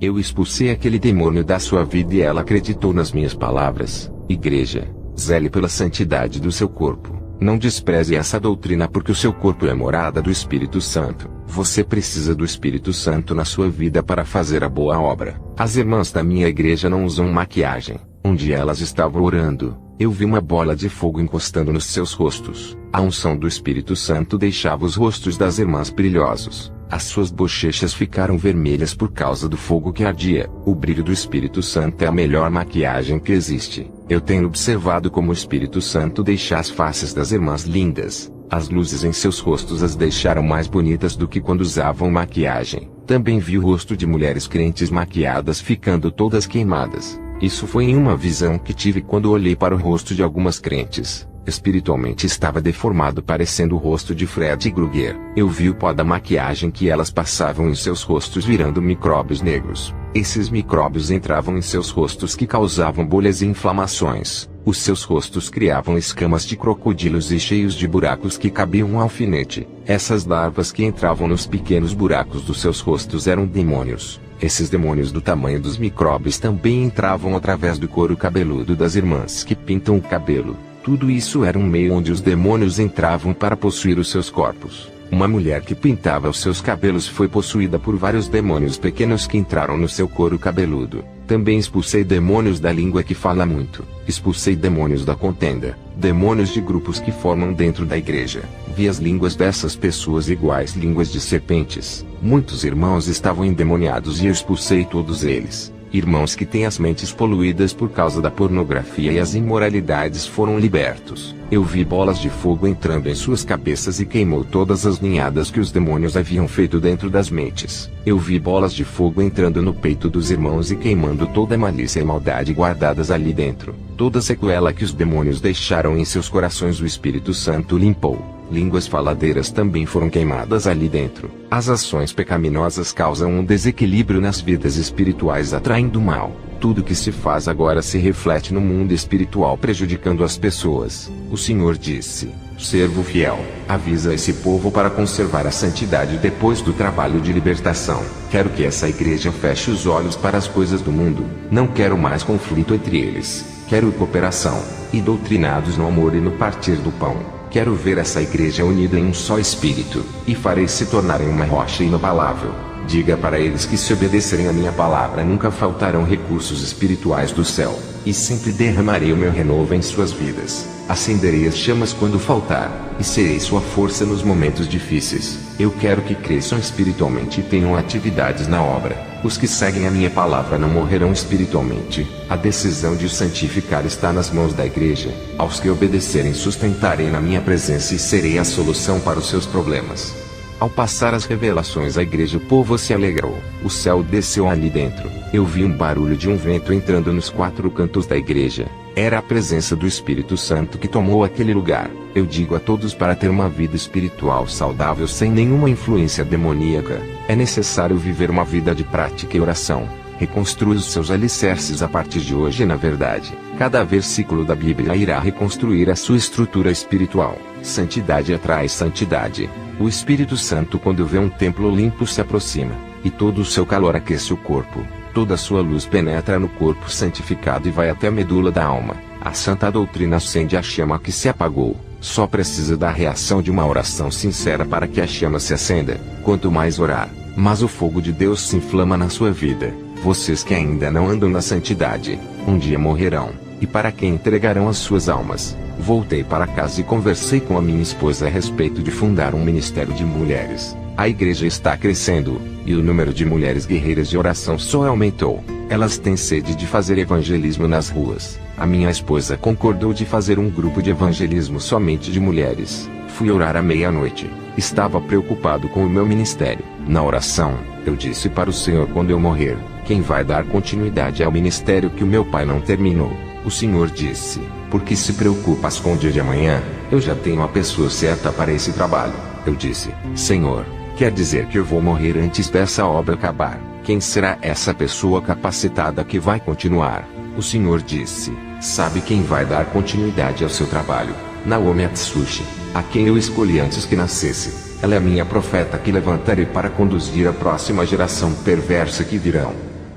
Eu expulsei aquele demônio da sua vida e ela acreditou nas minhas palavras. Igreja, zele pela santidade do seu corpo. Não despreze essa doutrina porque o seu corpo é morada do Espírito Santo. Você precisa do Espírito Santo na sua vida para fazer a boa obra. As irmãs da minha igreja não usam maquiagem. Um dia elas estavam orando. Eu vi uma bola de fogo encostando nos seus rostos. A unção do Espírito Santo deixava os rostos das irmãs brilhosos. As suas bochechas ficaram vermelhas por causa do fogo que ardia. O brilho do Espírito Santo é a melhor maquiagem que existe. Eu tenho observado como o Espírito Santo deixa as faces das irmãs lindas. As luzes em seus rostos as deixaram mais bonitas do que quando usavam maquiagem. Também vi o rosto de mulheres crentes maquiadas ficando todas queimadas. Isso foi em uma visão que tive quando olhei para o rosto de algumas crentes. Espiritualmente estava deformado, parecendo o rosto de Fred Krueger. Eu vi o pó da maquiagem que elas passavam em seus rostos virando micróbios negros. Esses micróbios entravam em seus rostos que causavam bolhas e inflamações. Os seus rostos criavam escamas de crocodilos e cheios de buracos que cabiam um alfinete. Essas larvas que entravam nos pequenos buracos dos seus rostos eram demônios. Esses demônios do tamanho dos micróbios também entravam através do couro cabeludo das irmãs que pintam o cabelo. Tudo isso era um meio onde os demônios entravam para possuir os seus corpos. Uma mulher que pintava os seus cabelos foi possuída por vários demônios pequenos que entraram no seu couro cabeludo. Também expulsei demônios da língua que fala muito. Expulsei demônios da contenda. Demônios de grupos que formam dentro da igreja. Vi as línguas dessas pessoas iguais línguas de serpentes. Muitos irmãos estavam endemoniados e eu expulsei todos eles. Irmãos que têm as mentes poluídas por causa da pornografia e as imoralidades foram libertos. Eu vi bolas de fogo entrando em suas cabeças e queimou todas as ninhadas que os demônios haviam feito dentro das mentes. Eu vi bolas de fogo entrando no peito dos irmãos e queimando toda a malícia e maldade guardadas ali dentro. Toda sequela que os demônios deixaram em seus corações o Espírito Santo limpou. Línguas faladeiras também foram queimadas ali dentro. As ações pecaminosas causam um desequilíbrio nas vidas espirituais, atraindo o mal. Tudo que se faz agora se reflete no mundo espiritual, prejudicando as pessoas. O Senhor disse: servo fiel, avisa esse povo para conservar a santidade depois do trabalho de libertação. Quero que essa igreja feche os olhos para as coisas do mundo. Não quero mais conflito entre eles. Quero cooperação, e doutrinados no amor e no partir do pão. Quero ver essa igreja unida em um só espírito, e farei se tornarem uma rocha inabalável. Diga para eles que se obedecerem a minha palavra nunca faltarão recursos espirituais do céu, e sempre derramarei o meu renovo em suas vidas. Acenderei as chamas quando faltar, e serei sua força nos momentos difíceis. Eu quero que cresçam espiritualmente e tenham atividades na obra. Os que seguem a minha palavra não morrerão espiritualmente. A decisão de os santificar está nas mãos da igreja. Aos que obedecerem sustentarei na minha presença e serei a solução para os seus problemas. Ao passar as revelações à igreja, o povo se alegrou. O céu desceu ali dentro. Eu vi um barulho de um vento entrando nos quatro cantos da igreja. Era a presença do Espírito Santo que tomou aquele lugar. Eu digo a todos, para ter uma vida espiritual saudável sem nenhuma influência demoníaca, é necessário viver uma vida de prática e oração. Reconstrua os seus alicerces a partir de hoje na verdade. Cada versículo da Bíblia irá reconstruir a sua estrutura espiritual. Santidade atrai santidade. O Espírito Santo, quando vê um templo limpo, se aproxima, e todo o seu calor aquece o corpo. Toda a sua luz penetra no corpo santificado e vai até a medula da alma. A santa doutrina acende a chama que se apagou. Só precisa da reação de uma oração sincera para que a chama se acenda. Quanto mais orar, mais o fogo de Deus se inflama na sua vida. Vocês que ainda não andam na santidade, um dia morrerão, e para quem entregarão as suas almas? Voltei para casa e conversei com a minha esposa a respeito de fundar um ministério de mulheres. A igreja está crescendo, e o número de mulheres guerreiras de oração só aumentou. Elas têm sede de fazer evangelismo nas ruas. A minha esposa concordou de fazer um grupo de evangelismo somente de mulheres. Fui orar à meia-noite. Estava preocupado com o meu ministério. Na oração, eu disse para o Senhor: quando eu morrer, quem vai dar continuidade ao ministério que o meu pai não terminou? O Senhor disse: por que se preocupas com o dia de amanhã? Eu já tenho a pessoa certa para esse trabalho. Eu disse: Senhor, quer dizer que eu vou morrer antes dessa obra acabar? Quem será essa pessoa capacitada que vai continuar? O Senhor disse: sabe quem vai dar continuidade ao seu trabalho? Naomi Atsushi, a quem eu escolhi antes que nascesse. Ela é a minha profeta que levantarei para conduzir a próxima geração perversa que virão.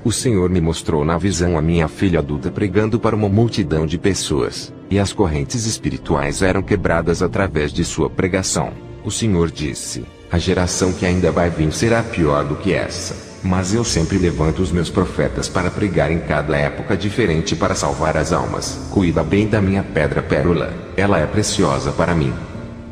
O Senhor me mostrou na visão a minha filha adulta pregando para uma multidão de pessoas, e as correntes espirituais eram quebradas através de sua pregação. O Senhor disse: a geração que ainda vai vir será pior do que essa, mas eu sempre levanto os meus profetas para pregar em cada época diferente para salvar as almas. Cuida bem da minha pedra pérola, ela é preciosa para mim.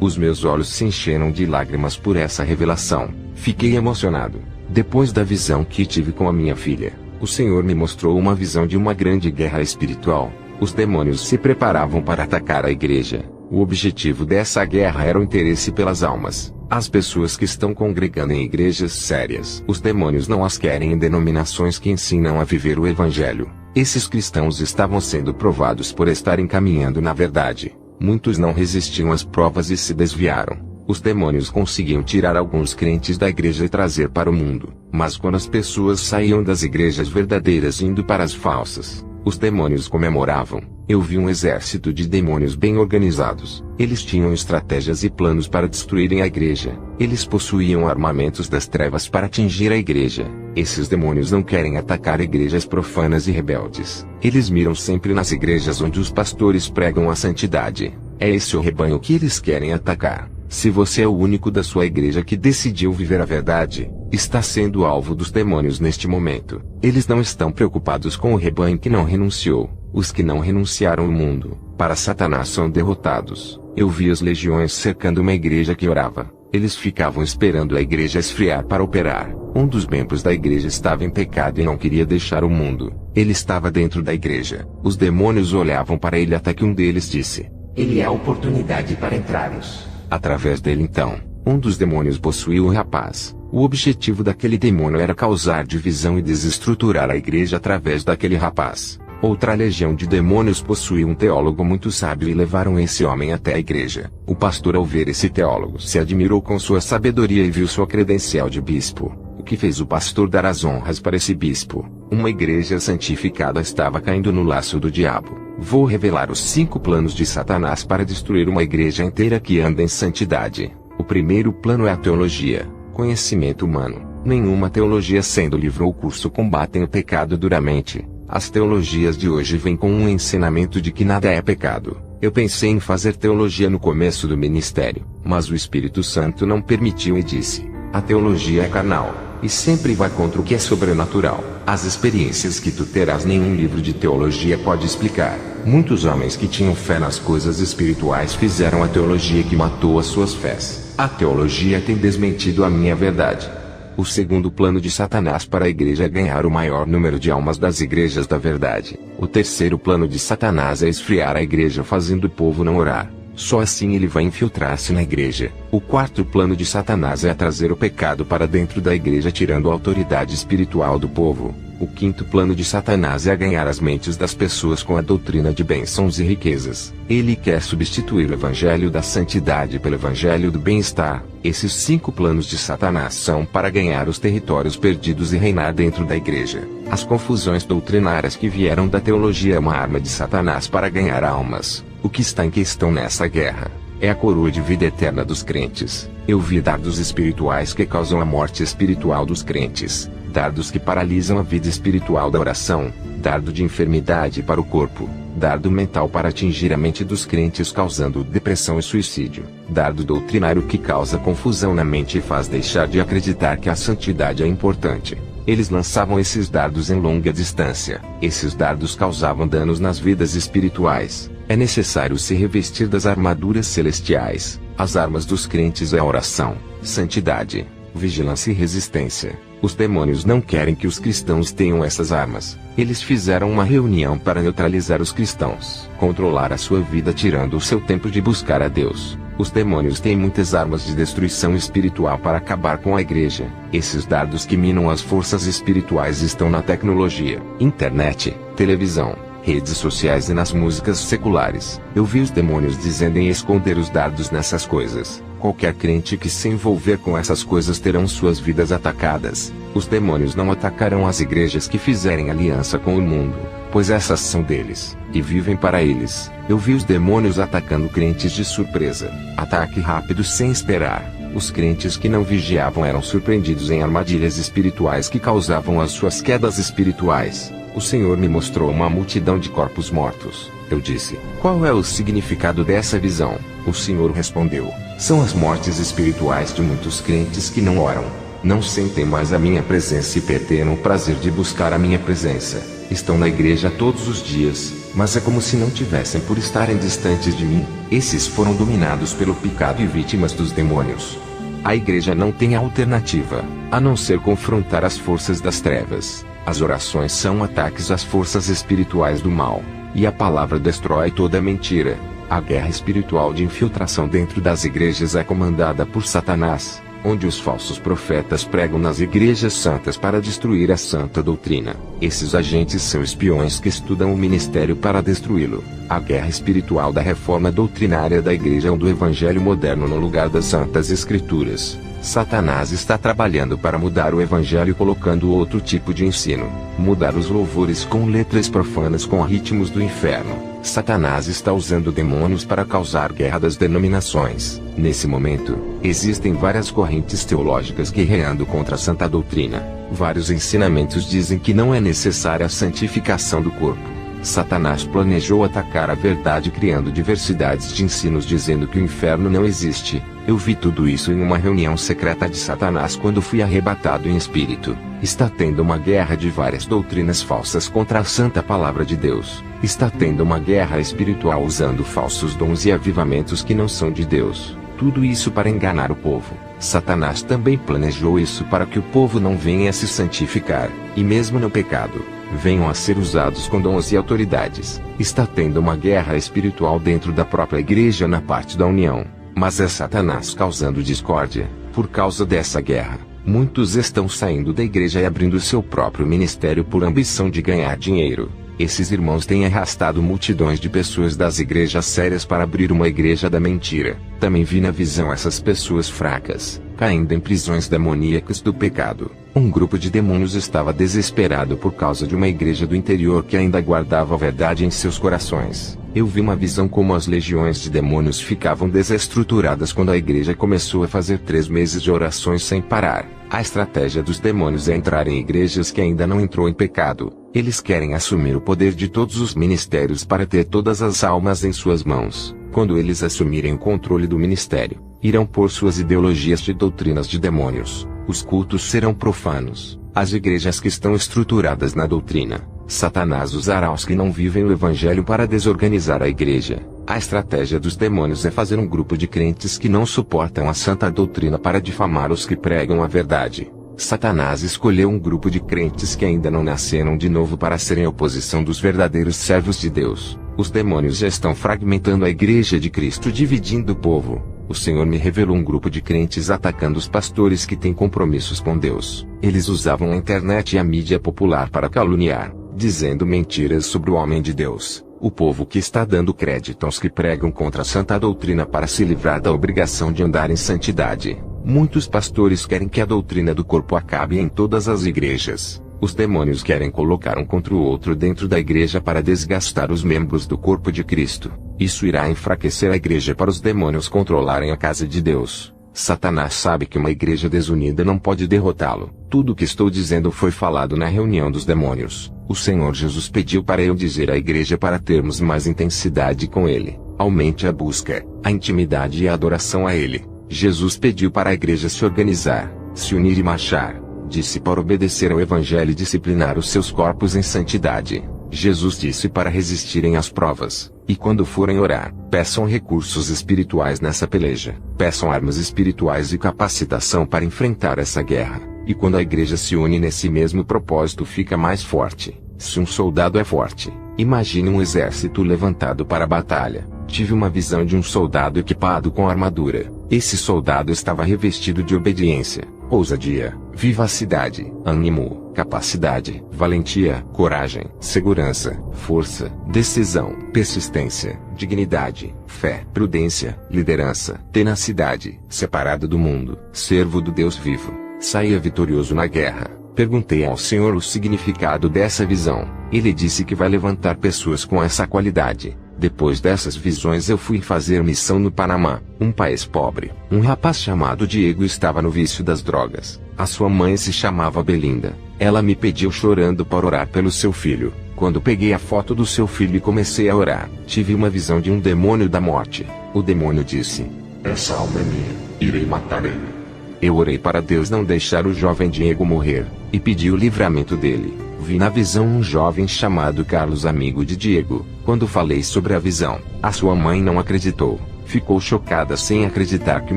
Os meus olhos se encheram de lágrimas por essa revelação. Fiquei emocionado. Depois da visão que tive com a minha filha, o Senhor me mostrou uma visão de uma grande guerra espiritual. Os demônios se preparavam para atacar a igreja. O objetivo dessa guerra era o interesse pelas almas, as pessoas que estão congregando em igrejas sérias. Os demônios não as querem em denominações que ensinam a viver o evangelho. Esses cristãos estavam sendo provados por estarem caminhando na verdade. Muitos não resistiam às provas e se desviaram. Os demônios conseguiam tirar alguns crentes da igreja e trazer para o mundo. Mas quando as pessoas saíam das igrejas verdadeiras indo para as falsas, os demônios comemoravam. Eu vi um exército de demônios bem organizados. Eles tinham estratégias e planos para destruírem a igreja. Eles possuíam armamentos das trevas para atingir a igreja. Esses demônios não querem atacar igrejas profanas e rebeldes. Eles miram sempre nas igrejas onde os pastores pregam a santidade. É esse o rebanho que eles querem atacar. Se você é o único da sua igreja que decidiu viver a verdade, está sendo alvo dos demônios neste momento. Eles não estão preocupados com o rebanho que não renunciou. Os que não renunciaram ao mundo, para Satanás são derrotados. Eu vi as legiões cercando uma igreja que orava. Eles ficavam esperando a igreja esfriar para operar. Um dos membros da igreja estava em pecado e não queria deixar o mundo. Ele estava dentro da igreja. Os demônios olhavam para ele até que um deles disse: ele é a oportunidade para entrarmos. Através dele então, um dos demônios possuiu o rapaz. O objetivo daquele demônio era causar divisão e desestruturar a igreja através daquele rapaz. Outra legião de demônios possuía um teólogo muito sábio e levaram esse homem até a igreja. O pastor, ao ver esse teólogo, se admirou com sua sabedoria e viu sua credencial de bispo, o que fez o pastor dar as honras para esse bispo. Uma igreja santificada estava caindo no laço do diabo. Vou revelar os 5 planos de Satanás para destruir uma igreja inteira que anda em santidade. O primeiro plano é a teologia, conhecimento humano. Nenhuma teologia sendo livro ou curso combatem o pecado duramente. As teologias de hoje vêm com um ensinamento de que nada é pecado. Eu pensei em fazer teologia no começo do ministério, mas o Espírito Santo não permitiu e disse: a teologia é carnal, e sempre vai contra o que é sobrenatural. As experiências que tu terás nenhum livro de teologia pode explicar. Muitos homens que tinham fé nas coisas espirituais fizeram a teologia que matou as suas fés. A teologia tem desmentido a minha verdade. O segundo plano de Satanás para a igreja é ganhar o maior número de almas das igrejas da verdade. O terceiro plano de Satanás é esfriar a igreja fazendo o povo não orar. Só assim ele vai infiltrar-se na igreja. O quarto plano de Satanás é trazer o pecado para dentro da igreja tirando a autoridade espiritual do povo. O quinto plano de Satanás é ganhar as mentes das pessoas com a doutrina de bênçãos e riquezas. Ele quer substituir o evangelho da santidade pelo evangelho do bem-estar. Esses 5 planos de Satanás são para ganhar os territórios perdidos e reinar dentro da igreja. As confusões doutrinárias que vieram da teologia é uma arma de Satanás para ganhar almas. O que está em questão nessa guerra é a coroa de vida eterna dos crentes. Eu vi dardos espirituais que causam a morte espiritual dos crentes, dardos que paralisam a vida espiritual da oração, dardo de enfermidade para o corpo, dardo mental para atingir a mente dos crentes causando depressão e suicídio, dardo doutrinário que causa confusão na mente e faz deixar de acreditar que a santidade é importante. Eles lançavam esses dardos em longa distância. Esses dardos causavam danos nas vidas espirituais. É necessário se revestir das armaduras celestiais. As armas dos crentes é a oração, santidade, vigilância e resistência. Os demônios não querem que os cristãos tenham essas armas. Eles fizeram uma reunião para neutralizar os cristãos, controlar a sua vida tirando o seu tempo de buscar a Deus. Os demônios têm muitas armas de destruição espiritual para acabar com a igreja. Esses dardos que minam as forças espirituais estão na tecnologia, internet, televisão, redes sociais e nas músicas seculares. Eu vi os demônios dizendo em esconder os dardos nessas coisas. Qualquer crente que se envolver com essas coisas terão suas vidas atacadas. Os demônios não atacarão as igrejas que fizerem aliança com o mundo. pois essas são deles, e vivem para eles. Eu vi os demônios atacando crentes de surpresa. Ataque rápido sem esperar. Os crentes que não vigiavam eram surpreendidos em armadilhas espirituais que causavam as suas quedas espirituais. O Senhor me mostrou uma multidão de corpos mortos. Eu disse: qual é o significado dessa visão? O Senhor respondeu: são as mortes espirituais de muitos crentes que não oram, não sentem mais a minha presença e perderam o prazer de buscar a minha presença. Estão na igreja todos os dias, mas é como se não tivessem por estarem distantes de mim. Esses foram dominados pelo pecado e vítimas dos demônios. A igreja não tem alternativa, a não ser confrontar as forças das trevas. As orações são ataques às forças espirituais do mal, e a palavra destrói toda mentira. A guerra espiritual de infiltração dentro das igrejas é comandada por Satanás, onde os falsos profetas pregam nas igrejas santas para destruir a santa doutrina. Esses agentes são espiões que estudam o ministério para destruí-lo. A guerra espiritual da reforma doutrinária da igreja ou do evangelho moderno no lugar das santas escrituras. Satanás está trabalhando para mudar o evangelho colocando outro tipo de ensino. Mudar os louvores com letras profanas com ritmos do inferno. Satanás está usando demônios para causar guerra das denominações. Nesse momento, existem várias correntes teológicas guerreando contra a santa doutrina. Vários ensinamentos dizem que não é necessária a santificação do corpo. Satanás planejou atacar a verdade criando diversidades de ensinos dizendo que o inferno não existe. Eu vi tudo isso em uma reunião secreta de Satanás quando fui arrebatado em espírito. Está tendo uma guerra de várias doutrinas falsas contra a santa palavra de Deus. Está tendo uma guerra espiritual usando falsos dons e avivamentos que não são de Deus. Tudo isso para enganar o povo. Satanás também planejou isso para que o povo não venha a se santificar, e mesmo no pecado, venham a ser usados com dons e autoridades. Está tendo uma guerra espiritual dentro da própria igreja na parte da união, mas é Satanás causando discórdia. Por causa dessa guerra, muitos estão saindo da igreja e abrindo seu próprio ministério por ambição de ganhar dinheiro. Esses irmãos têm arrastado multidões de pessoas das igrejas sérias para abrir uma igreja da mentira. Também vi na visão essas pessoas fracas, caindo em prisões demoníacas do pecado. Um grupo de demônios estava desesperado por causa de uma igreja do interior que ainda guardava a verdade em seus corações. Eu vi uma visão como as legiões de demônios ficavam desestruturadas quando a igreja começou a fazer 3 meses de orações sem parar. A estratégia dos demônios é entrar em igrejas que ainda não entrou em pecado. Eles querem assumir o poder de todos os ministérios para ter todas as almas em suas mãos. Quando eles assumirem o controle do ministério, irão pôr suas ideologias de doutrinas de demônios. Os cultos serão profanos. As igrejas que estão estruturadas na doutrina, Satanás usará os que não vivem o evangelho para desorganizar a igreja. A estratégia dos demônios é fazer um grupo de crentes que não suportam a santa doutrina para difamar os que pregam a verdade. Satanás escolheu um grupo de crentes que ainda não nasceram de novo para serem a oposição dos verdadeiros servos de Deus. Os demônios já estão fragmentando a igreja de Cristo, dividindo o povo. O Senhor me revelou um grupo de crentes atacando os pastores que têm compromissos com Deus. Eles usavam a internet e a mídia popular para caluniar, dizendo mentiras sobre o homem de Deus. O povo que está dando crédito aos que pregam contra a santa doutrina para se livrar da obrigação de andar em santidade. Muitos pastores querem que a doutrina do corpo acabe em todas as igrejas. Os demônios querem colocar um contra o outro dentro da igreja para desgastar os membros do corpo de Cristo. Isso irá enfraquecer a igreja para os demônios controlarem a casa de Deus. Satanás sabe que uma igreja desunida não pode derrotá-lo. Tudo o que estou dizendo foi falado na reunião dos demônios. O Senhor Jesus pediu para eu dizer à igreja para termos mais intensidade com Ele. Aumente a busca, a intimidade e a adoração a Ele. Jesus pediu para a igreja se organizar, se unir e marchar. Disse para obedecer ao Evangelho e disciplinar os seus corpos em santidade. Jesus disse para resistirem às provas, e quando forem orar, peçam recursos espirituais nessa peleja. Peçam armas espirituais e capacitação para enfrentar essa guerra. E quando a igreja se une nesse mesmo propósito, fica mais forte. Se um soldado é forte, imagine um exército levantado para a batalha. Tive uma visão de um soldado equipado com armadura. Esse soldado estava revestido de obediência, ousadia, vivacidade, ânimo, capacidade, valentia, coragem, segurança, força, decisão, persistência, dignidade, fé, prudência, liderança, tenacidade, separado do mundo, servo do Deus vivo. Saía vitorioso na guerra. Perguntei ao Senhor o significado dessa visão. Ele disse que vai levantar pessoas com essa qualidade. Depois dessas visões eu fui fazer missão no Panamá, um país pobre. Um rapaz chamado Diego estava no vício das drogas. A sua mãe se chamava Belinda. Ela me pediu chorando para orar pelo seu filho. Quando peguei a foto do seu filho e comecei a orar, tive uma visão de um demônio da morte. O demônio disse: "Essa alma é minha, irei matar ele." Eu orei para Deus não deixar o jovem Diego morrer, e pedi o livramento dele. Vi na visão um jovem chamado Carlos, amigo de Diego. Quando falei sobre a visão, a sua mãe não acreditou. Ficou chocada sem acreditar que o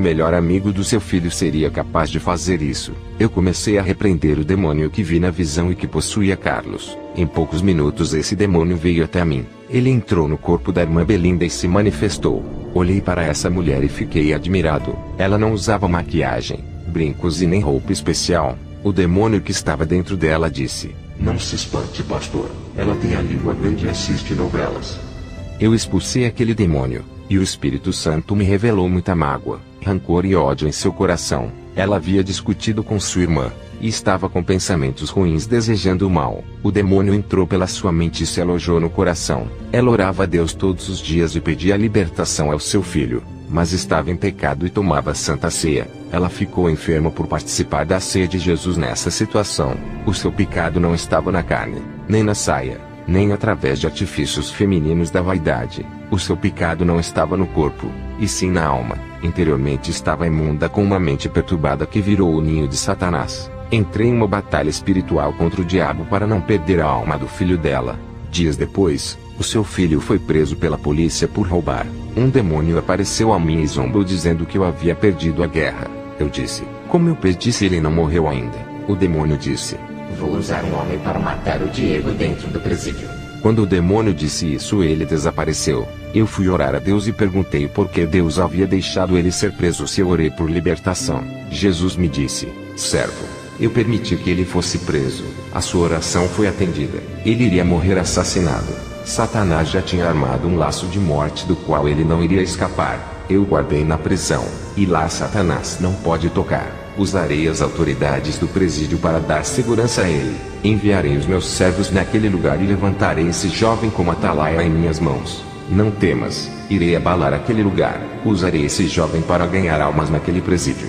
melhor amigo do seu filho seria capaz de fazer isso. Eu comecei a repreender o demônio que vi na visão e que possuía Carlos. Em poucos minutos esse demônio veio até mim. Ele entrou no corpo da irmã Belinda e se manifestou. Olhei para essa mulher e fiquei admirado. Ela não usava maquiagem, brincos e nem roupa especial. O demônio que estava dentro dela disse: "Não se espante, pastor. Ela tem a língua grande e assiste novelas." Eu expulsei aquele demônio, e o Espírito Santo me revelou muita mágoa, rancor e ódio em seu coração. Ela havia discutido com sua irmã, e estava com pensamentos ruins desejando o mal. O demônio entrou pela sua mente e se alojou no coração. Ela orava a Deus todos os dias e pedia a libertação ao seu filho, mas estava em pecado e tomava a Santa Ceia. Ela ficou enferma por participar da ceia de Jesus nessa situação. O seu pecado não estava na carne, nem na saia, nem através de artifícios femininos da vaidade. O seu pecado não estava no corpo, e sim na alma. Interiormente estava imunda com uma mente perturbada que virou o ninho de Satanás. Entrei em uma batalha espiritual contra o diabo para não perder a alma do filho dela. Dias depois, o seu filho foi preso pela polícia por roubar. Um demônio apareceu a mim e zombou dizendo que eu havia perdido a guerra. Eu disse: "Como eu perdi se ele não morreu ainda?" O demônio disse: "Vou usar um homem para matar o Diego dentro do presídio." Quando o demônio disse isso, ele desapareceu. Eu fui orar a Deus e perguntei por que Deus havia deixado ele ser preso se eu orei por libertação. Jesus me disse: "Servo, eu permiti que ele fosse preso. A sua oração foi atendida. Ele iria morrer assassinado. Satanás já tinha armado um laço de morte do qual ele não iria escapar. Eu o guardei na prisão, e lá Satanás não pode tocar. Usarei as autoridades do presídio para dar segurança a ele. Enviarei os meus servos naquele lugar e levantarei esse jovem como atalaia em minhas mãos. Não temas, irei abalar aquele lugar. Usarei esse jovem para ganhar almas naquele presídio."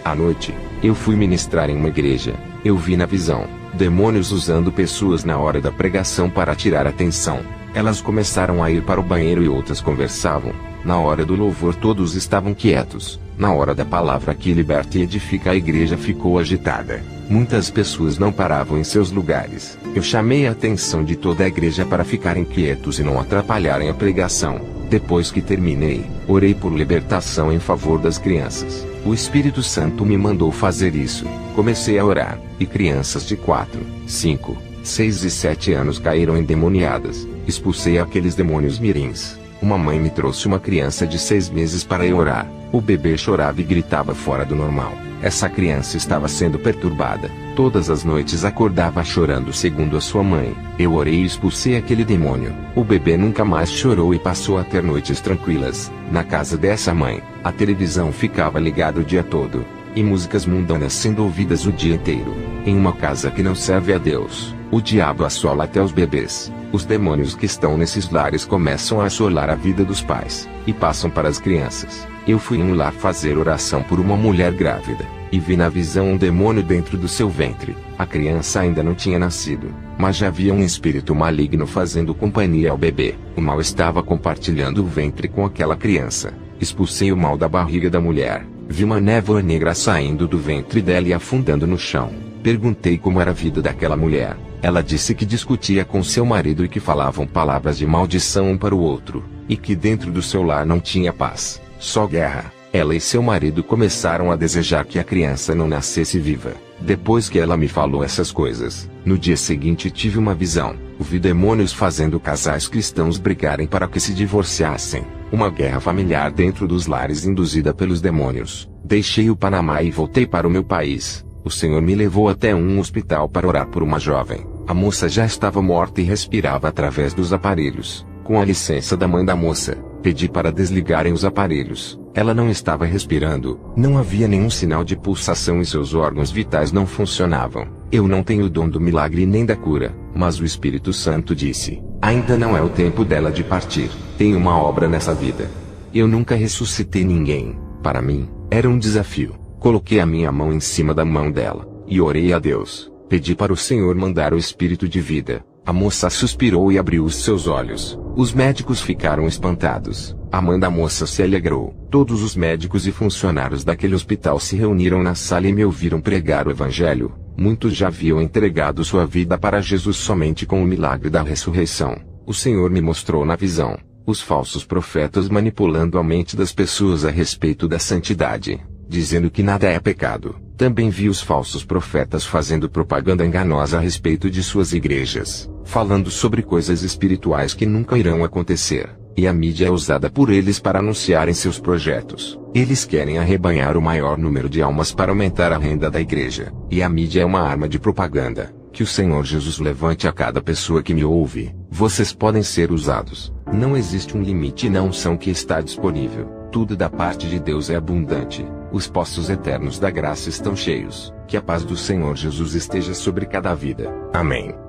À noite, eu fui ministrar em uma igreja. Eu vi na visão demônios usando pessoas na hora da pregação para tirar atenção. Elas começaram a ir para o banheiro e outras conversavam. Na hora do louvor todos estavam quietos. Na hora da palavra que liberta e edifica, a igreja ficou agitada. Muitas pessoas não paravam em seus lugares. Eu chamei a atenção de toda a igreja para ficarem quietos e não atrapalharem a pregação. Depois que terminei, orei por libertação em favor das crianças. O Espírito Santo me mandou fazer isso. Comecei a orar, e crianças de 4, 5, 6 e 7 anos caíram endemoniadas. Expulsei aqueles demônios mirins. Uma mãe me trouxe uma criança de 6 meses para eu orar. O bebê chorava e gritava fora do normal. Essa criança estava sendo perturbada. Todas as noites acordava chorando segundo a sua mãe. Eu orei e expulsei aquele demônio. O bebê nunca mais chorou e passou a ter noites tranquilas. Na casa dessa mãe, a televisão ficava ligada o dia todo, e músicas mundanas sendo ouvidas o dia inteiro. Em uma casa que não serve a Deus, o diabo assola até os bebês. Os demônios que estão nesses lares começam a assolar a vida dos pais, e passam para as crianças. Eu fui em um lar fazer oração por uma mulher grávida, e vi na visão um demônio dentro do seu ventre. A criança ainda não tinha nascido, mas já havia um espírito maligno fazendo companhia ao bebê. O mal estava compartilhando o ventre com aquela criança. Expulsei o mal da barriga da mulher. Vi uma névoa negra saindo do ventre dela e afundando no chão. Perguntei como era a vida daquela mulher. Ela disse que discutia com seu marido e que falavam palavras de maldição um para o outro, e que dentro do seu lar não tinha paz, só guerra. Ela e seu marido começaram a desejar que a criança não nascesse viva. Depois que ela me falou essas coisas, no dia seguinte tive uma visão. Vi demônios fazendo casais cristãos brigarem para que se divorciassem. Uma guerra familiar dentro dos lares induzida pelos demônios. Deixei o Panamá e voltei para o meu país. O Senhor me levou até um hospital para orar por uma jovem. A moça já estava morta e respirava através dos aparelhos. Com a licença da mãe da moça, pedi para desligarem os aparelhos. Ela não estava respirando, não havia nenhum sinal de pulsação e seus órgãos vitais não funcionavam. Eu não tenho o dom do milagre nem da cura, mas o Espírito Santo disse: ainda não é o tempo dela de partir, tem uma obra nessa vida. Eu nunca ressuscitei ninguém, para mim, era um desafio. Coloquei a minha mão em cima da mão dela, e orei a Deus, pedi para o Senhor mandar o Espírito de vida. A moça suspirou e abriu os seus olhos. Os médicos ficaram espantados. A mãe da moça se alegrou. Todos os médicos e funcionários daquele hospital se reuniram na sala e me ouviram pregar o Evangelho. Muitos já haviam entregado sua vida para Jesus somente com o milagre da ressurreição. O Senhor me mostrou na visão os falsos profetas manipulando a mente das pessoas a respeito da santidade, dizendo que nada é pecado. Também vi os falsos profetas fazendo propaganda enganosa a respeito de suas igrejas, falando sobre coisas espirituais que nunca irão acontecer, e a mídia é usada por eles para anunciarem seus projetos. Eles querem arrebanhar o maior número de almas para aumentar a renda da igreja, e a mídia é uma arma de propaganda. Que o Senhor Jesus levante a cada pessoa que me ouve. Vocês podem ser usados. Não existe um limite na unção que está disponível. Tudo da parte de Deus é abundante. Os poços eternos da graça estão cheios. Que a paz do Senhor Jesus esteja sobre cada vida. Amém.